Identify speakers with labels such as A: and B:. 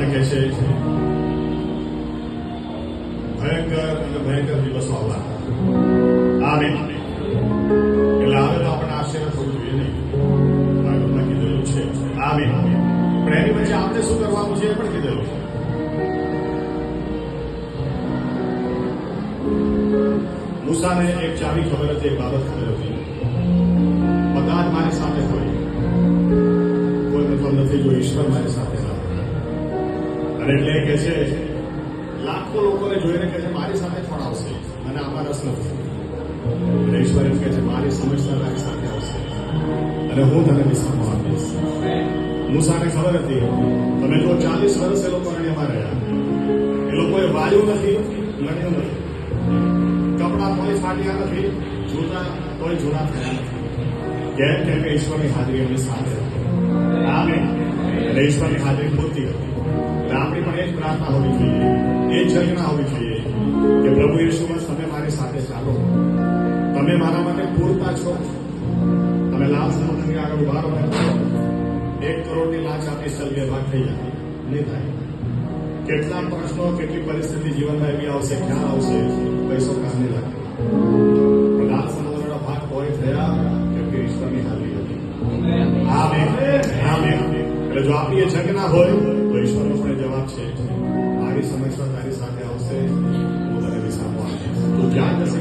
A: આપણને કહે છે ભયંકર અને ભયંકર દિવસો આવવાના. આમીન. એટલે હવે તો આપણે આશ્ચર્ય થવું જોઈએ નહીં. બાઇબલમાં કીધેલું છે. આમીન. પણ એની વચ્ચે આપણે શું કરવાનું છે એ પણ કીધેલું છે. મૂસાને એક ચાવી ખબર હતી, એક બાબત ખબર હતી. બધા જ મારી સાથે હોય, કોઈ મતલબ નથી જો ઈશ્વર મારી સાથે ના હોય. અને એટલે કે છે લાખો લોકોને જોઈને કે છે મારી સાથે કોણ આવશે, મને આમાં રસ નથી. અને ઈશ્વર એમ કે છે મારી સમજતા તારી સાથે આવશે અને હું તને વિશ્રામ આપીશ. મૂસાને ખબર હતી, તમે જો 40 વર્ષ એ લોકો અરણ્યમાં રહ્યા, એ લોકોએ વાયું નથી, લણ્યું નથી, કપડા તોય ફાટ્યા નથી, જૂતા તોય જૂના થયા નથી. કેમ? કેમ કે ઈશ્વરની હાજરી એમની સાથે હતી. આમીન. અને ઈશ્વરની હાજરી પૂરતી હતી. એટલે આપણી પણ એ જ પ્રાર્થના હોવી જોઈએ, એ જ ઝંખના હોવી જોઈએ કે પ્રભુ ઈસુમાં તમે મારી સાથે ચાલો, તમે મારા માટે પૂરતા છો. તમે લાભ સમુદ્રની આગળ ઉભા રહો, 1 કરોડની લાંચ આપી સલગે ભાગ થઈ જાય, નહીં થાય. કેટલા પ્રશ્નો, કેટલી પરિસ્થિતિ જીવનમાં એવી આવશે, ખ્યાલ આવશે, પૈસો કામ નહીં લાગે. પણ લાલ સમુદ્રના ભાગ કોઈ થયા કેમ કે ઈશ્વરની હાજરી હતી. આમીન. આમીન. એટલે જો આપણી એ જંગ ના હોય તો ઈશ્વરનો પણ જવાબ છે મારી સમસ્યા તારી સાથે આવશે, હું તને વિસામો આપીશ. તું ક્યાં જશે